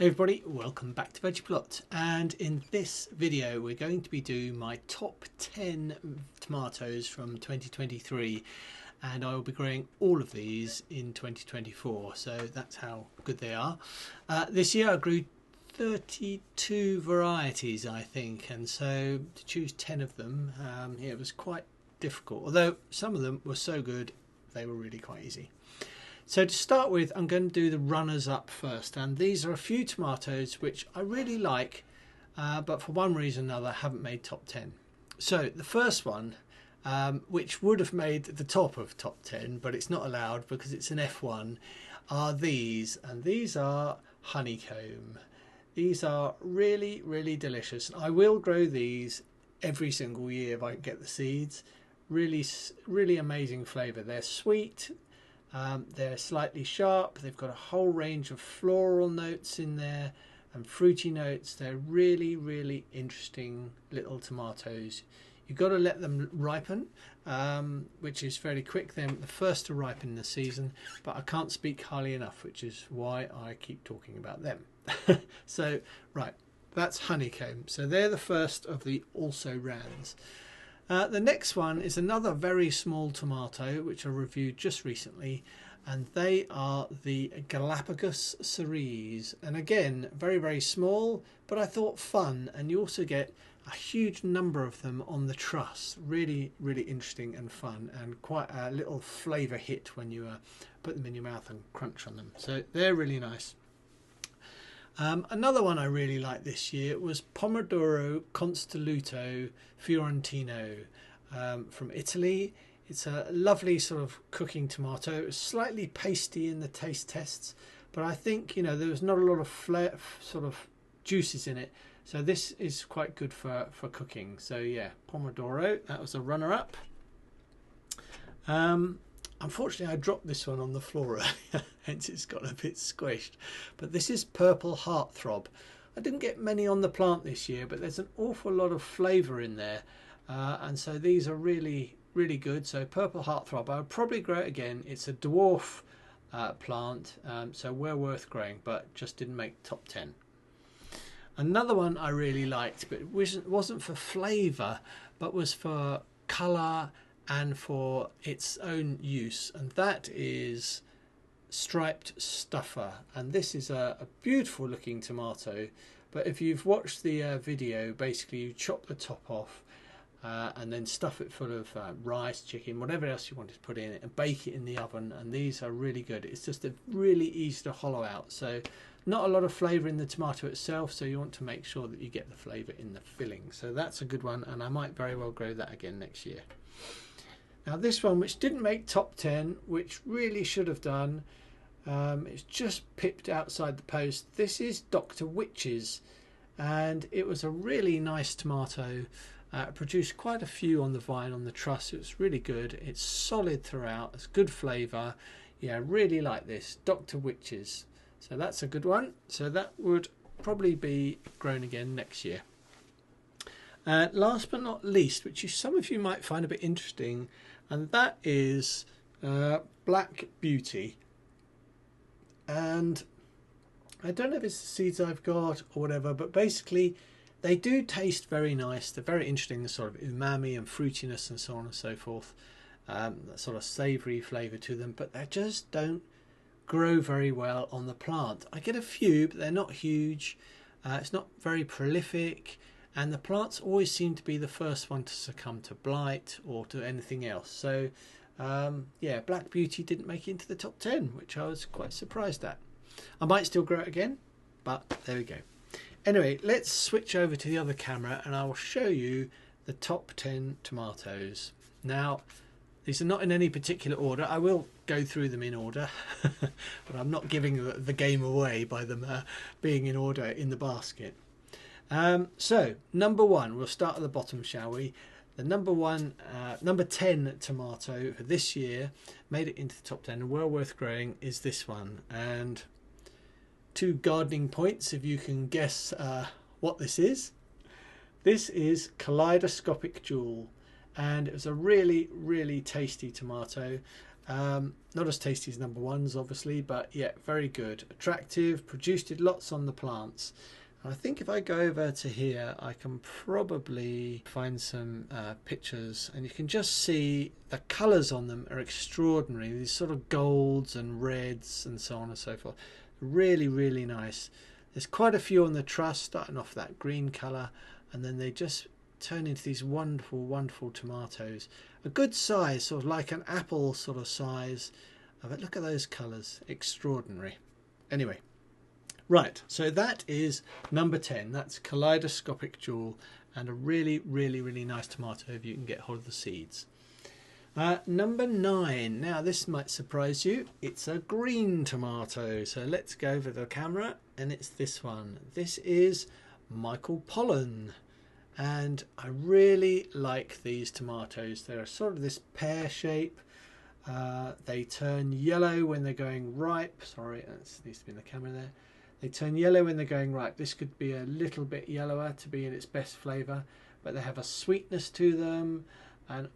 Hey everybody, welcome back to VeggiePlot, and in this video we're going to be doing my top 10 tomatoes from 2023, and I will be growing all of these in 2024, so that's how good they are. This year I grew 32 varieties, I think, and so to choose 10 of them, it was quite difficult, although some of them were so good they were really quite easy. So to start with, I'm going to do the runners up first, and these are a few tomatoes which I really like, but for one reason or another haven't made top 10. So the first one, which would have made the top of top 10, but it's not allowed because it's an F1, are these, and these are honeycomb. These are really, really delicious. I will grow these every single year if I can get the seeds. Really, really amazing flavour. They're sweet. They're slightly sharp. They've got a whole range of floral notes in there and fruity notes. They're really, really interesting little tomatoes. You've got to let them ripen, which is fairly quick. They're the first to ripen in the season, but I can't speak highly enough, which is why I keep talking about them. So, right, that's honeycomb. So they're the first of the also rans. The next one is another very small tomato which I reviewed just recently, and they are the Galapagos cerise, and again very, very small, but I thought fun, and you also get a huge number of them on the truss. Really, really interesting and fun, and quite a little flavour hit when you put them in your mouth and crunch on them, so they're really nice. Another one I really liked this year was Pomodoro Constelluto Fiorentino from Italy. It's a lovely sort of cooking tomato. It was slightly pasty in the taste tests, but I think, you know, there was not a lot of sort of juices in it. So this is quite good for cooking. So yeah, Pomodoro, that was a runner-up. Unfortunately, I dropped this one on the floor earlier, hence it's got a bit squished. But this is Purple Heartthrob. I didn't get many on the plant this year, but there's an awful lot of flavour in there. And so these are really, really good. So Purple Heartthrob, I would probably grow it again. It's a dwarf plant, so well worth growing, but just didn't make top 10. Another one I really liked, but it wasn't for flavour, but was for colour and for its own use, and that is Striped Stuffer. And this is a beautiful looking tomato, but if you've watched the video, basically you chop the top off and then stuff it full of rice, chicken, whatever else you wanted to put in it, and bake it in the oven, and these are really good. It's just really easy to hollow out, so not a lot of flavour in the tomato itself, so you want to make sure that you get the flavour in the filling. So that's a good one, and I might very well grow that again next year. Now this one, which didn't make top 10, which really should have done, it's just pipped outside the post. This is Dr. Witch's, and it was a really nice tomato. Produced quite a few on the vine, on the truss. It was really good. It's solid throughout. It's good flavour. Yeah, really like this, Dr. Witch's. So that's a good one. So that would probably be grown again next year. Last but not least, which some of you might find a bit interesting, and that is Black Beauty. And I don't know if it's the seeds I've got or whatever, but basically they do taste very nice. They're very interesting, the sort of umami and fruitiness and so on and so forth. That sort of savoury flavour to them, but they just don't grow very well on the plant. I get a few, but they're not huge. It's not very prolific. And the plants always seem to be the first one to succumb to blight or to anything else. So, yeah, Black Beauty didn't make it into the top 10, which I was quite surprised at. I might still grow it again, but there we go. Anyway, let's switch over to the other camera and I will show you the top 10 tomatoes. Now, these are not in any particular order. I will go through them in order, but I'm not giving the game away by them being in order in the basket. So number one, we'll start at the bottom, shall we? The number 10 tomato for this year, made it into the top 10 and well worth growing, is this one. And 2 gardening points if you can guess what this is. This is Kaleidoscopic Jewel, and it was a really, really tasty tomato. Not as tasty as number ones, obviously, but yeah, very good. Attractive, produced lots on the plants. And I think if I go over to here, I can probably find some pictures, and you can just see the colours on them are extraordinary. These sort of golds and reds and so on and so forth. Really, really nice. There's quite a few on the truss, starting off that green colour, and then they just turn into these wonderful, wonderful tomatoes. A good size, sort of like an apple sort of size. But look at those colours, extraordinary. Anyway, right, so that is number 10. That's Kaleidoscopic Jewel, and a really, really, really nice tomato if you can get hold of the seeds. Number 9. Now this might surprise you. It's a green tomato. So let's go over the camera, and it's this one. This is Michael Pollan. And I really like these tomatoes. They're sort of this pear shape. They turn yellow when they're going ripe. Sorry, that needs to be in the camera there. They turn yellow when they're going ripe. This could be a little bit yellower to be in its best flavour, but they have a sweetness to them and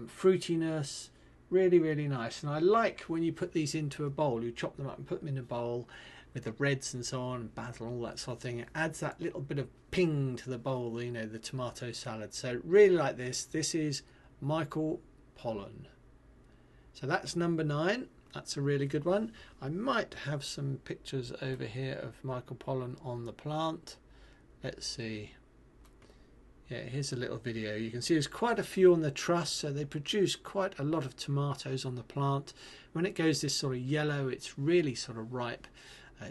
fruitiness. Really, really nice. And I like when you put these into a bowl, you chop them up and put them in a bowl with the reds and so on, and basil, all that sort of thing. It adds that little bit of ping to the bowl, you know, the tomato salad. So really like this. This is Michael Pollan. So that's number 9. That's a really good one. I might have some pictures over here of Michael Pollan on the plant. Let's see. Yeah, here's a little video. You can see there's quite a few on the truss, so they produce quite a lot of tomatoes on the plant. When it goes this sort of yellow, it's really sort of ripe,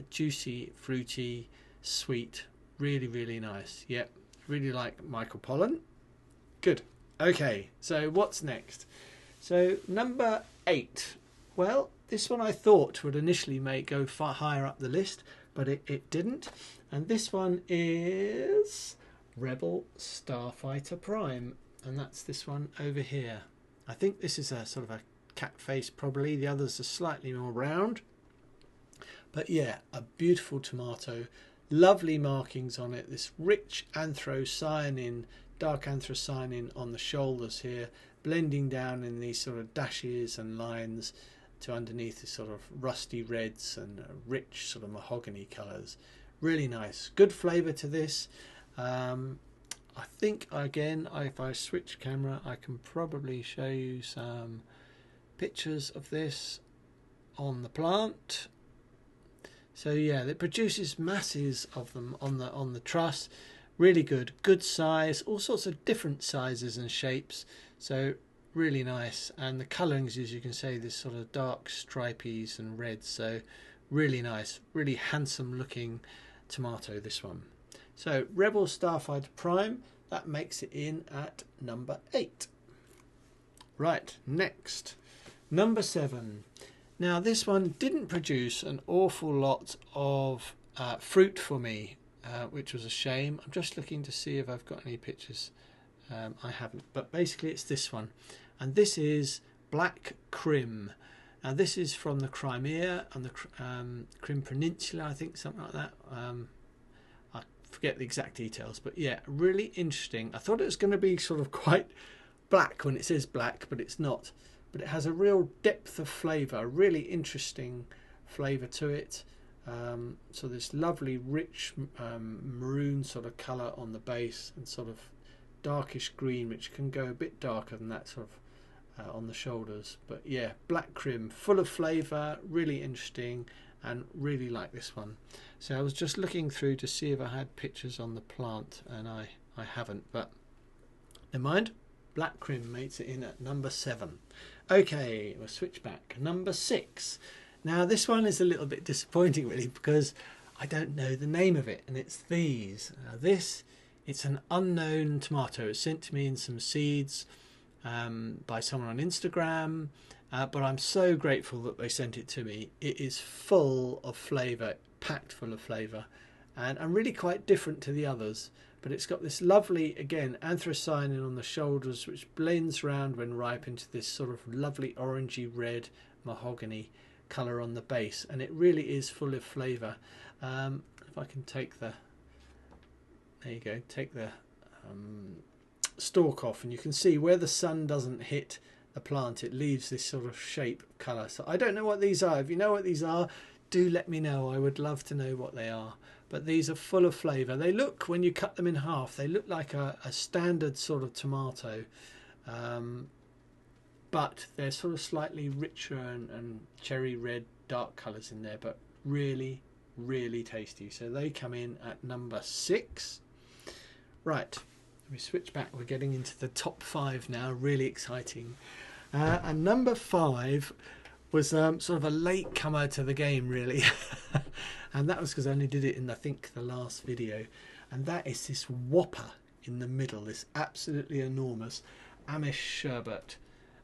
juicy, fruity, sweet, really, really nice. Yep, really like Michael Pollan. Good. Okay, so what's next? So number 8. Well, this one I thought would initially go far higher up the list, but it didn't. And this one is Rebel Starfighter Prime, and that's this one over here. I think this is a sort of a cat face probably. The others are slightly more round. But yeah, a beautiful tomato. Lovely markings on it. This rich anthocyanin, dark anthocyanin on the shoulders here, blending down in these sort of dashes and lines to underneath this sort of rusty reds and rich sort of mahogany colours. Really nice. Good flavour to this. I think again, if I switch camera, I can probably show you some pictures of this on the plant. So yeah, it produces masses of them on the truss. Really good size, all sorts of different sizes and shapes. So really nice, and the colourings, as you can see, this sort of dark stripies and reds. So really nice, really handsome looking tomato, this one. So Rebel Starfighter Prime, that makes it in at number 8. Right, next, number 7. Now this one didn't produce an awful lot of fruit for me, which was a shame. I'm just looking to see if I've got any pictures. I haven't, but basically it's this one, and this is Black Krim. Now this is from the Crimea and the Krim Peninsula, I think, something like that. I forget the exact details, but yeah, really interesting. I thought it was going to be sort of quite black when it says black, but it's not. But it has a real depth of flavour, really interesting flavour to it. So this lovely rich maroon sort of colour on the base, and sort of darkish green, which can go a bit darker than that sort of on the shoulders. But yeah, Black Krim, full of flavour, really interesting, and really like this one. So I was just looking through to see if I had pictures on the plant, and I haven't, but never mind. Black Krim makes it in at number 7. Okay, we'll switch back. Number 6. Now this one is a little bit disappointing really, because I don't know the name of it, and it's these. It's an unknown tomato. It's sent to me in some seeds by someone on Instagram, but I'm so grateful that they sent it to me. It is full of flavour, packed full of flavour, and really quite different to the others. But it's got this lovely, again, anthocyanin on the shoulders, which blends round when ripe into this sort of lovely orangey red mahogany colour on the base, and it really is full of flavour. If I can take the, there you go, take the stalk off, and you can see where the sun doesn't hit the plant, it leaves this sort of shape colour. So I don't know what these are. If you know what these are, do let me know. I would love to know what they are. But these are full of flavour. They look, when you cut them in half, they look like a standard sort of tomato, but they're sort of slightly richer and cherry red dark colours in there, but really, really tasty. So they come in at number 6. Right, we switch back. We're getting into the top 5 now. Really exciting. And number 5 was sort of a late comer to the game, really. And that was because I only did it in, I think, the last video. And that is this whopper in the middle, this absolutely enormous Amish sherbet.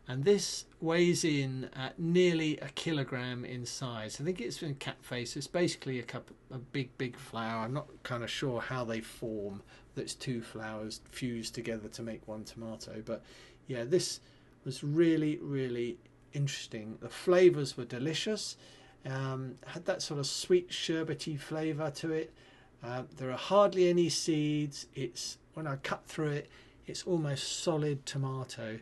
And this weighs in at nearly 1 kilogram in size. I think it's been cat face. It's basically a big flower. I'm not kind of sure how they form. That's 2 flowers fused together to make 1 tomato. But yeah, this was really, really interesting. The flavours were delicious. Had that sort of sweet sherbety flavour to it. There are hardly any seeds. It's, when I cut through it, it's almost solid tomato.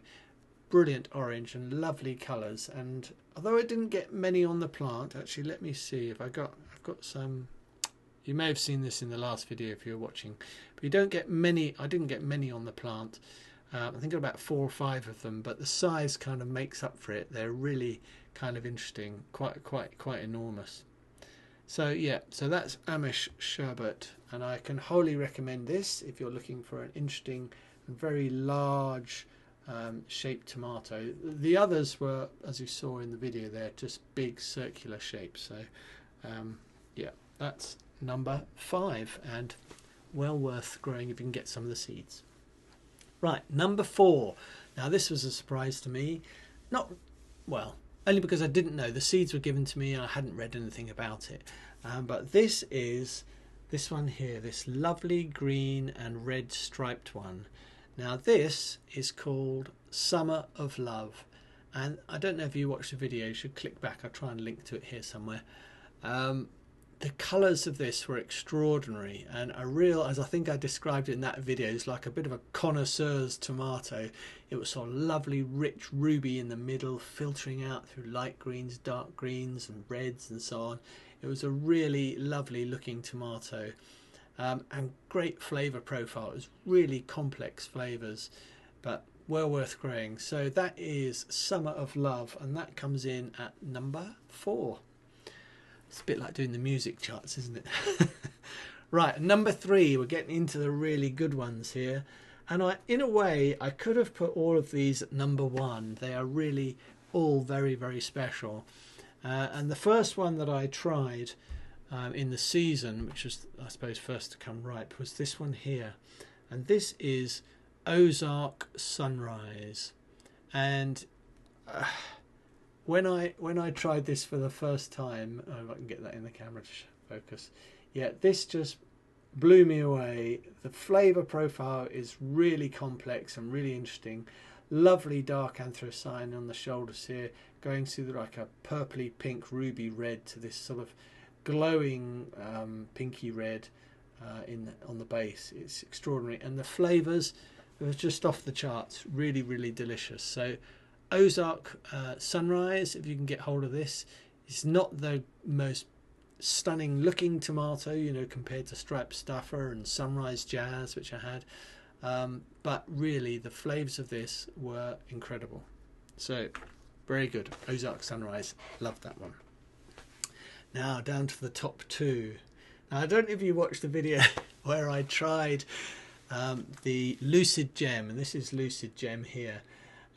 Brilliant orange and lovely colours. And although it didn't get many on the plant, actually, let me see if I've got some. You may have seen this in the last video if you're watching, but you don't get many. I didn't get many on the plant. I think about 4 or 5 of them, but the size kind of makes up for it. They're really kind of interesting, quite enormous. So yeah, so that's Amish sherbet, and I can wholly recommend this if you're looking for an interesting and very large shaped tomato. The others were, as you saw in the video there, just big circular shapes. So yeah, that's number 5, and well worth growing if you can get some of the seeds. Right, number 4. Now this was a surprise to me. Not, well, only because I didn't know. The seeds were given to me and I hadn't read anything about it. But this is this one here, this lovely green and red striped one. Now this is called Summer of Love. And I don't know if you watched the video, you should click back. I'll try and link to it here somewhere. The colours of this were extraordinary, and a real, as I think I described it in that video, it's like a bit of a connoisseur's tomato. It was sort of lovely, rich ruby in the middle, filtering out through light greens, dark greens and reds and so on. It was a really lovely looking tomato, and great flavour profile. It was really complex flavours, but well worth growing. So that is Summer of Love, and that comes in at number 4. It's a bit like doing the music charts, isn't it? Right, number 3, we're getting into the really good ones here. And in a way, I could have put all of these at number 1. They are really all very, very special. And the first one that I tried in the season, which was, I suppose, first to come ripe, was this one here. And this is Ozark Sunrise. And when I tried this for the first time, oh, if I can get that in the camera to focus, yeah, this just blew me away. The flavour profile is really complex and really interesting. Lovely dark anthracene on the shoulders here, going through like a purpley pink ruby red to this sort of glowing pinky red on the base. It's extraordinary, and the flavours were just off the charts. Really, really delicious. So Ozark Sunrise, if you can get hold of this. It's not the most stunning looking tomato, you know, compared to Striped Stuffer and Sunrise Jazz, which I had, but really the flavours of this were incredible. So very good. Ozark Sunrise, love that one. Now down to the top 2. Now I don't know if you watched the video where I tried the Lucid Gem, and this is Lucid Gem here.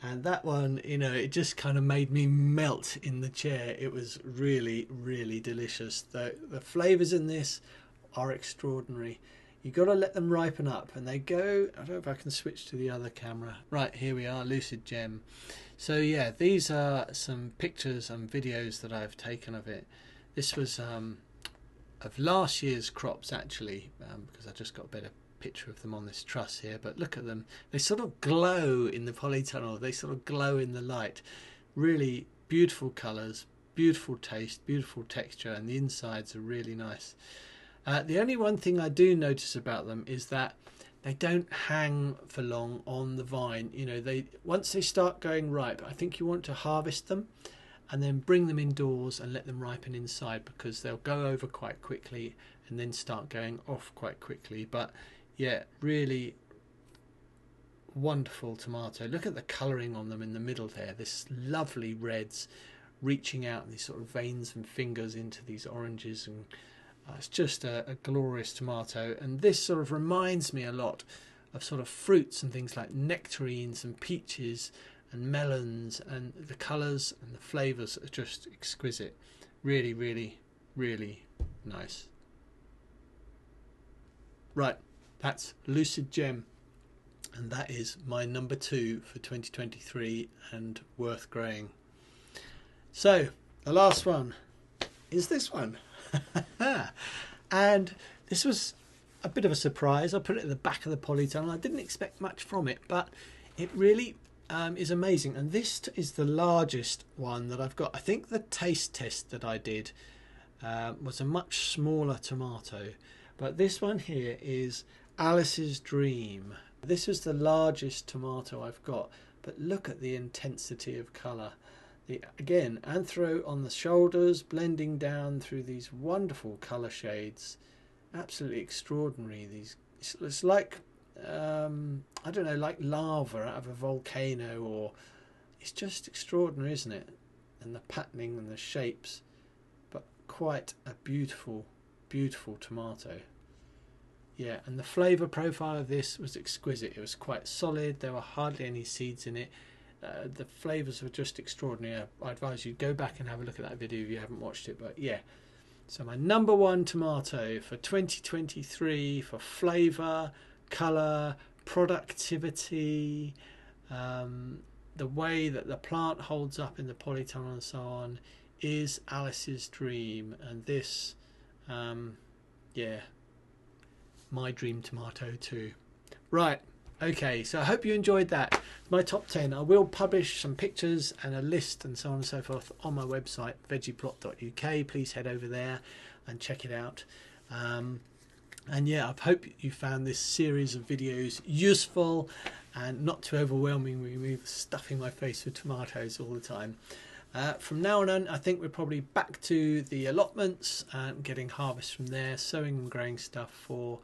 And that one, you know, it just kind of made me melt in the chair. It was really, really delicious. The flavours in this are extraordinary. You've got to let them ripen up, and they go, I don't know if I can switch to the other camera. Right, here we are, Lucid Gem. So yeah, these are some pictures and videos that I've taken of it. This was of last year's crops, actually, because I just got a better picture of them on this truss here, but look at them. They sort of glow in the polytunnel. They sort of glow in the light. Really beautiful colours, beautiful taste, beautiful texture, and the insides are really nice. The only one thing I do notice about them is that they don't hang for long on the vine. You know, once they start going ripe, I think you want to harvest them and then bring them indoors and let them ripen inside, because they'll go over quite quickly and then start going off quite quickly. But yeah, really wonderful tomato. Look at the colouring on them in the middle there, this lovely reds reaching out, these sort of veins and fingers into these oranges, and it's just a glorious tomato. And this sort of reminds me a lot of sort of fruits and things like nectarines and peaches and melons, and the colours and the flavours are just exquisite. Really, really, really nice. Right, that's Lucid Gem, and that is my number 2 for 2023 and worth growing. So the last one is this one. And this was a bit of a surprise. I put it at the back of the polytunnel. I didn't expect much from it, but it really is amazing. And this is the largest one that I've got. I think the taste test that I did was a much smaller tomato, but this one here is Alice's Dream. This is the largest tomato I've got, but look at the intensity of colour. Again, anthro on the shoulders, blending down through these wonderful colour shades. Absolutely extraordinary. It's like I don't know, like lava out of a volcano, or it's just extraordinary, isn't it? And the patterning and the shapes, but quite a beautiful, beautiful tomato. Yeah, and the flavour profile of this was exquisite. It was quite solid. There were hardly any seeds in it. The flavours were just extraordinary. I advise you go back and have a look at that video if you haven't watched it. But yeah, so my number 1 tomato for 2023 for flavour, colour, productivity, the way that the plant holds up in the polytunnel and so on, is Alice's Dream. And this, yeah, my dream tomato too. Right, okay, so I hope you enjoyed that. My top 10. I will publish some pictures and a list and so on and so forth on my website, veggieplot.uk. Please head over there and check it out. And yeah, I hope you found this series of videos useful and not too overwhelming with me stuffing my face with tomatoes all the time. From now on, I think we're probably back to the allotments and getting harvest from there, sowing and growing stuff for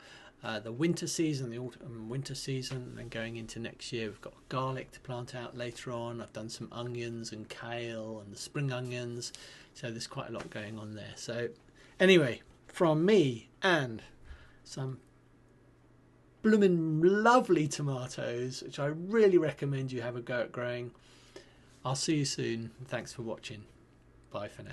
the winter season, the autumn and winter season, and then going into next year. We've got garlic to plant out later on. I've done some onions and kale and the spring onions, so there's quite a lot going on there. So anyway, from me and some blooming lovely tomatoes, which I really recommend you have a go at growing, I'll see you soon. Thanks for watching. Bye for now.